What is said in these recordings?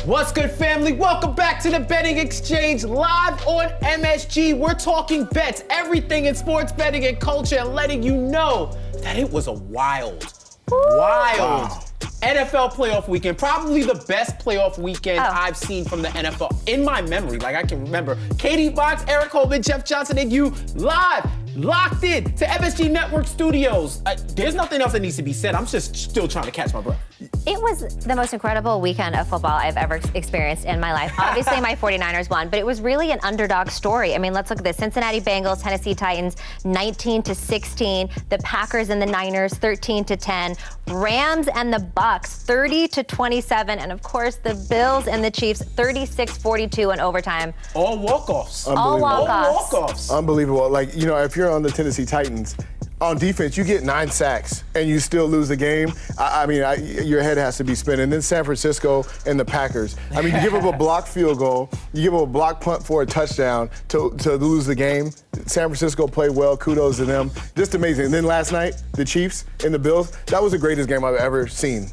What's good, family? Welcome back to the Betting Exchange live on MSG. We're talking bets, everything in sports betting and culture, and letting you know that it was a wild NFL playoff weekend. Probably the best playoff weekend I've seen from the NFL in my memory. Like, I can remember Katie Box, Eric Holman, Jeff Johnson, and you live, locked in to MSG Network Studios. There's nothing else that needs to be said. I'm just still trying to catch my breath. It was the most incredible weekend of football I've ever experienced in my life. Obviously, my 49ers won, but it was really an underdog story. I mean, let's look at this. Cincinnati Bengals, Tennessee Titans, 19-16. The Packers and the Niners, 13-10. Rams and the Bucks, 30-27. And of course, the Bills and the Chiefs, 36-42 in overtime. All walk-offs. All walk-offs. All walk-offs. Unbelievable. Like, you know, if you're on the Tennessee Titans, on defense, you get 9 sacks and you still lose the game. Your head has to be spinning. Then San Francisco and the Packers. I mean, you give up a blocked field goal, you give up a blocked punt for a touchdown to lose the game. San Francisco played well. Kudos to them. Just amazing. And then last night, the Chiefs and the Bills. That was the greatest game I've ever seen.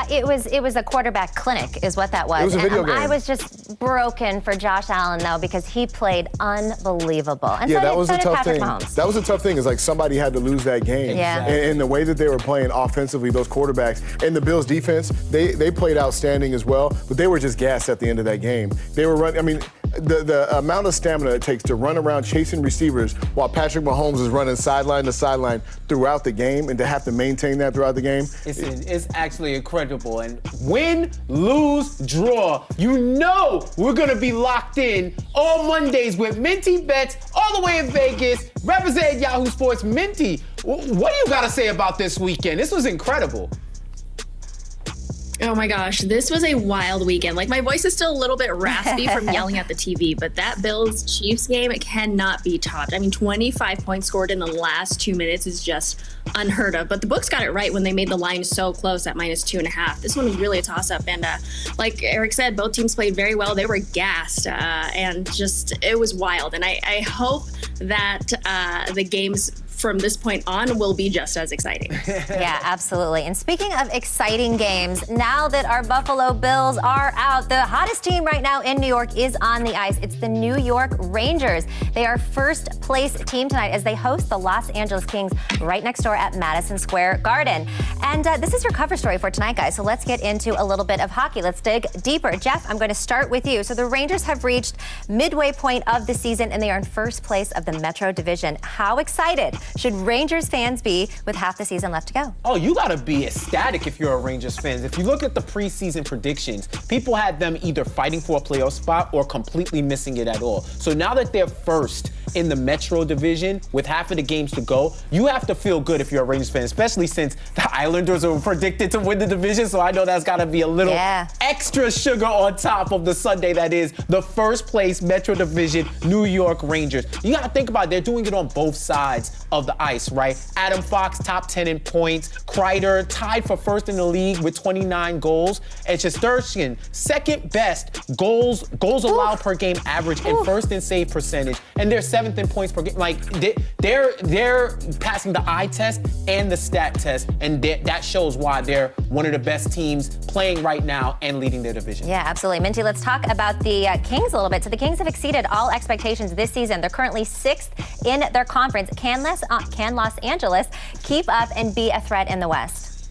It was a quarterback clinic, is what that was. It was a video game. I was just broken for Josh Allen though, because he played unbelievable. And yeah, so that was a tough Patrick thing. Mahomes. That was a tough thing. Is like somebody had to lose that game. Yeah. And the way that they were playing offensively, those quarterbacks, and the Bills defense, they played outstanding as well. But they were just gassed at the end of that game. They were running. I mean, the amount of stamina it takes to run around chasing receivers while Patrick Mahomes is running sideline to sideline throughout the game, and to have to maintain that throughout the game. It's actually incredible. And win, lose, draw, you know we're going to be locked in all Mondays with Minty Bets all the way in Vegas, representing Yahoo Sports. Minty, what do you got to say about this weekend? This was incredible. Oh my gosh, this was a wild weekend. Like, my voice is still a little bit raspy from yelling at the TV, but that Bills-Chiefs game, it cannot be topped. I mean, 25 points scored in the last 2 minutes is just unheard of. But the books got it right when they made the line so close at -2.5. This one was really a toss-up. And like Eric said, both teams played very well. They were gassed, and just, it was wild. And I hope that the games from this point on will be just as exciting. Yeah, absolutely. And speaking of exciting games, now that our Buffalo Bills are out, the hottest team right now in New York is on the ice. It's the New York Rangers. They are first place team tonight as they host the Los Angeles Kings right next door at Madison Square Garden. And this is your cover story for tonight, guys. So let's get into a little bit of hockey. Let's dig deeper. Jeff, I'm going to start with you. So the Rangers have reached midway point of the season and they are in first place of the Metro Division. How excited should Rangers fans be with half the season left to go? Oh, you gotta be ecstatic if you're a Rangers fan. If you look at the preseason predictions, people had them either fighting for a playoff spot or completely missing it at all. So now that they're first in the Metro Division with half of the games to go, you have to feel good if you're a Rangers fan, especially since the Islanders are predicted to win the division. So I know that's gotta be a little extra sugar on top of the Sunday that is the first place Metro Division New York Rangers. You gotta think about it, they're doing it on both sides of the ice, right? Adam Fox, top 10 in points. Kreider, tied for first in the league with 29 goals. And Shesterkin, second best goals allowed per game average and first in save percentage. And they're 7th in points per game. Like, they're passing the eye test and the stat test. And that shows why they're one of the best teams playing right now and leading their division. Yeah, absolutely. Minty, let's talk about the Kings a little bit. So the Kings have exceeded all expectations this season. They're currently 6th in their conference. Can Los Angeles keep up and be a threat in the West?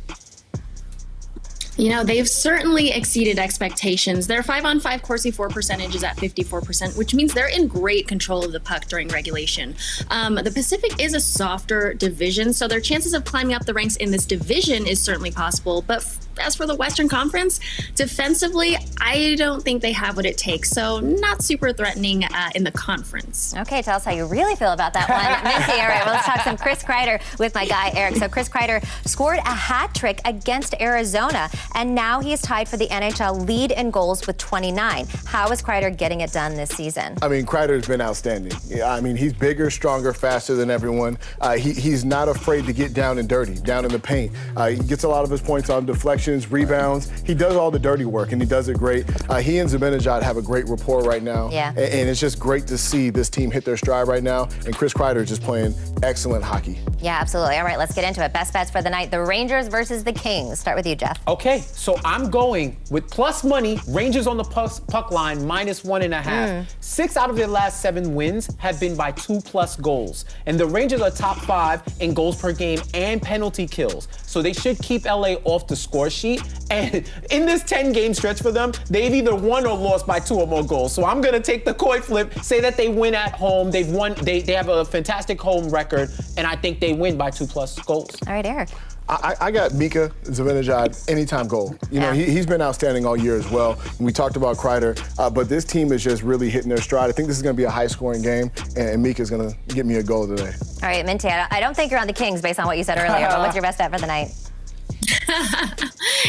You know, they've certainly exceeded expectations. Their 5-on-5 Corsi for percentage is at 54%, which means they're in great control of the puck during regulation. The Pacific is a softer division, so their chances of climbing up the ranks in this division is certainly possible. But as for the Western Conference, defensively, I don't think they have what it takes. So not super threatening in the conference. Okay, tell us how you really feel about that one. Minty, all right, well, let's talk some Chris Kreider with my guy, Eric. So Chris Kreider scored a hat trick against Arizona, and now he is tied for the NHL lead in goals with 29. How is Kreider getting it done this season? I mean, Kreider's been outstanding. I mean, he's bigger, stronger, faster than everyone. He's not afraid to get down and dirty, down in the paint. He gets a lot of his points on deflection. deflections, rebounds. He does all the dirty work, and he does it great. He and Zibanejad have a great rapport right now. Yeah. And it's just great to see this team hit their stride right now. And Chris Kreider just playing excellent hockey. Yeah, absolutely. All right, let's get into it. Best bets for the night, the Rangers versus the Kings. Start with you, Jeff. Okay, so I'm going with plus money, Rangers on the puck line, -1.5. 6 out of their last 7 wins have been by 2+ goals. And the Rangers are top 5 in goals per game and penalty kills. So they should keep LA off the score sheet. And in this 10-game stretch for them, they've either won or lost by 2 or more goals. So I'm going to take the coin flip, say that they win at home. They've won. They have a fantastic home record, and I think they win by 2+ goals. All right, Eric. I got Mika Zibanejad anytime goal. You know, he's been outstanding all year as well. We talked about Kreider, but this team is just really hitting their stride. I think this is going to be a high-scoring game, and Mika's going to get me a goal today. All right, Minty, I don't think you're on the Kings based on what you said earlier, but what's your best bet for the night?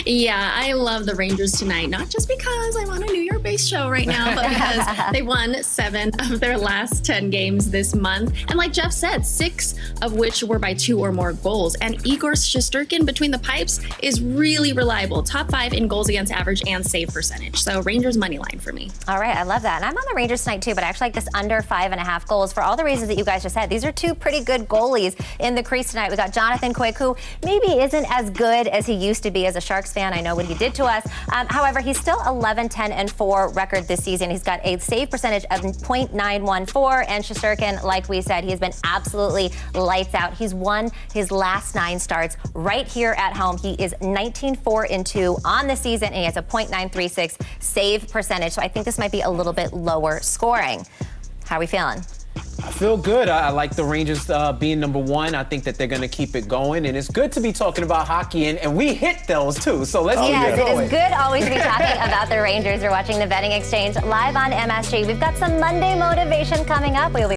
Yeah, I love the Rangers tonight, not just because I'm on a New York-based show right now, but because they won 7 of their last 10 games this month. And like Jeff said, 6 of which were by 2 or more goals. And Igor Shesterkin between the pipes is really reliable. Top 5 in goals against average and save percentage. So Rangers money line for me. All right, I love that. And I'm on the Rangers tonight too, but I actually like this under 5.5 goals for all the reasons that you guys just said. These are 2 pretty good goalies in the crease tonight. We got Jonathan Quick, who maybe isn't as good as he used to be as a Sharks fan. I know what he did to us. However, he's still 11-10-4 record this season. He's got a save percentage of .914. And Shesterkin, like we said, he has been absolutely lights out. He's won his last 9 starts right here at home. He is 19-4-2 on the season, and he has a .936 save percentage. So I think this might be a little bit lower scoring. How are we feeling? I feel good. I like the Rangers being number 1. I think that they're going to keep it going. And it's good to be talking about hockey, and we hit those too. So let's keep it going. It is good always to be talking about the Rangers. You're watching the Betting Exchange live on MSG. We've got some Monday motivation coming up. We'll be